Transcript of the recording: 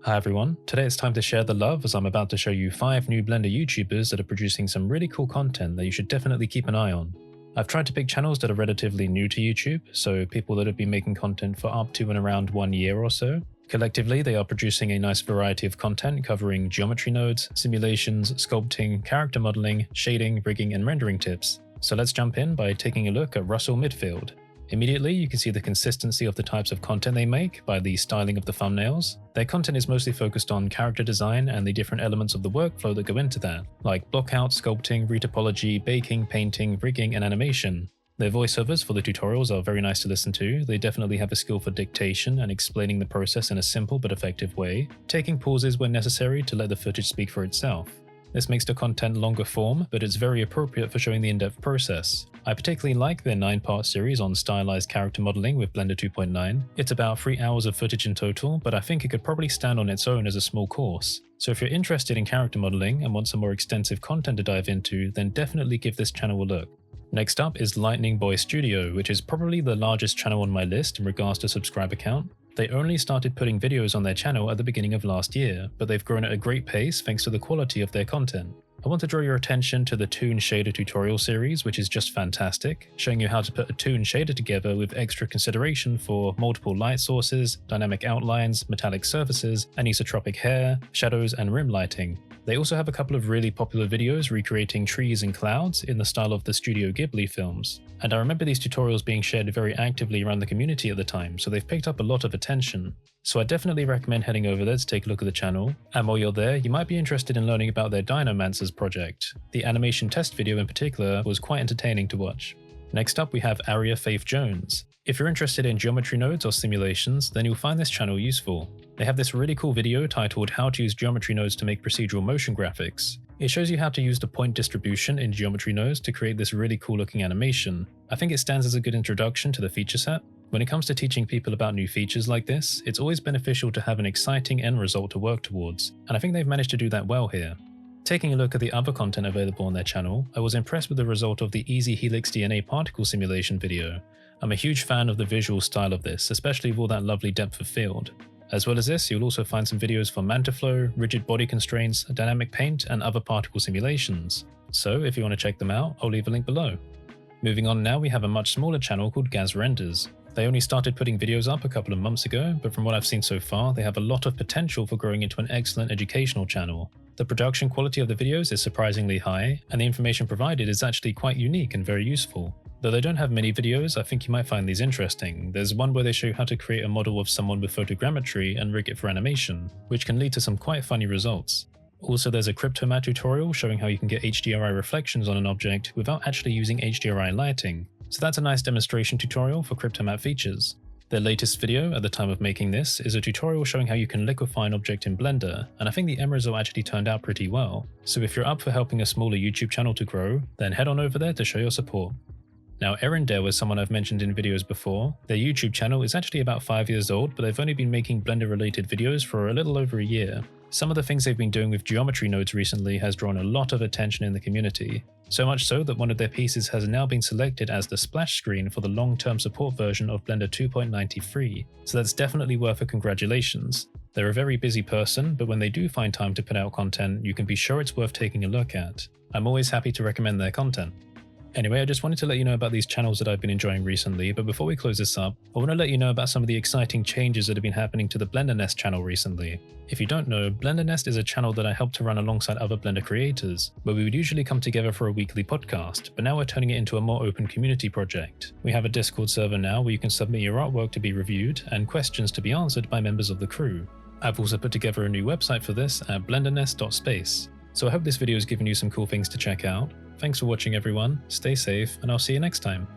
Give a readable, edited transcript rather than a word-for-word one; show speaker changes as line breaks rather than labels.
Hi everyone, today it's time to share the love as I'm about to show you 5 new Blender YouTubers that are producing some really cool content that you should definitely keep an eye on. I've tried to pick channels that are relatively new to YouTube, so people that have been making content for up to and around 1 year or so. Collectively, they are producing a nice variety of content covering geometry nodes, simulations, sculpting, character modeling, shading, rigging, and rendering tips. So let's jump in by taking a look at Midfield. Immediately, you can see the consistency of the types of content they make by the styling of the thumbnails. Their content is mostly focused on character design and the different elements of the workflow that go into that, like blockout, sculpting, retopology, baking, painting, rigging, and animation. Their voiceovers for the tutorials are very nice to listen to. They definitely have a skill for dictation and explaining the process in a simple but effective way, taking pauses when necessary to let the footage speak for itself. This makes the content longer form, but it's very appropriate for showing the in-depth process. I particularly like their 9-part series on stylized character modeling with Blender 2.9. It's about 3 hours of footage in total, but I think it could probably stand on its own as a small course. So if you're interested in character modeling and want some more extensive content to dive into, then definitely give this channel a look. Next up is Lightning Boy Studio, which is probably the largest channel on my list in regards to subscriber count. They only started putting videos on their channel at the beginning of last year, but they've grown at a great pace thanks to the quality of their content. I want to draw your attention to the Toon Shader tutorial series, which is just fantastic, showing you how to put a Toon shader together with extra consideration for multiple light sources, dynamic outlines, metallic surfaces, anisotropic hair, shadows, and rim lighting. They also have a couple of really popular videos recreating trees and clouds in the style of the Studio Ghibli films. And I remember these tutorials being shared very actively around the community at the time, so they've picked up a lot of attention. So I definitely recommend heading over there to take a look at the channel. And while you're there, you might be interested in learning about their Dinomancers project. The animation test video in particular was quite entertaining to watch. Next up we have Aria Faith Jones. If you're interested in geometry nodes or simulations, then you'll find this channel useful. They have this really cool video titled How to Use Geometry Nodes to Make Procedural Motion Graphics. It shows you how to use the point distribution in geometry nodes to create this really cool looking animation. I think it stands as a good introduction to the feature set. When it comes to teaching people about new features like this, it's always beneficial to have an exciting end result to work towards, and I think they've managed to do that well here. Taking a look at the other content available on their channel, I was impressed with the result of the Easy Helix DNA particle simulation video. I'm a huge fan of the visual style of this, especially with all that lovely depth of field. As well as this, you'll also find some videos for MantaFlow, rigid body constraints, dynamic paint, and other particle simulations. So if you want to check them out, I'll leave a link below. Moving on now, we have a much smaller channel called Gaz Renders. They only started putting videos up a couple of months ago, but from what I've seen so far, they have a lot of potential for growing into an excellent educational channel. The production quality of the videos is surprisingly high, and the information provided is actually quite unique and very useful. Though they don't have many videos, I think you might find these interesting. There's one where they show you how to create a model of someone with photogrammetry and rig it for animation, which can lead to some quite funny results. Also, there's a Cryptomatte tutorial showing how you can get HDRI reflections on an object without actually using HDRI lighting. So that's a nice demonstration tutorial for Cryptomatte features. Their latest video, at the time of making this, is a tutorial showing how you can liquefy an object in Blender, and I think the end result actually turned out pretty well. So if you're up for helping a smaller YouTube channel to grow, then head on over there to show your support. Now, Erindale is someone I've mentioned in videos before. Their YouTube channel is actually about 5 years old, but they've only been making Blender related videos for a little over a year. Some of the things they've been doing with geometry nodes recently has drawn a lot of attention in the community. So much so that one of their pieces has now been selected as the splash screen for the long-term support version of Blender 2.93, so that's definitely worth a congratulations. They're a very busy person, but when they do find time to put out content, you can be sure it's worth taking a look at. I'm always happy to recommend their content. Anyway, I just wanted to let you know about these channels that I've been enjoying recently, but before we close this up, I want to let you know about some of the exciting changes that have been happening to the BlenderNest channel recently. If you don't know, BlenderNest is a channel that I help to run alongside other Blender creators, where we would usually come together for a weekly podcast, but now we're turning it into a more open community project. We have a Discord server now where you can submit your artwork to be reviewed and questions to be answered by members of the crew. I've also put together a new website for this at blendernest.space. So I hope this video has given you some cool things to check out. Thanks for watching everyone, stay safe, and I'll see you next time.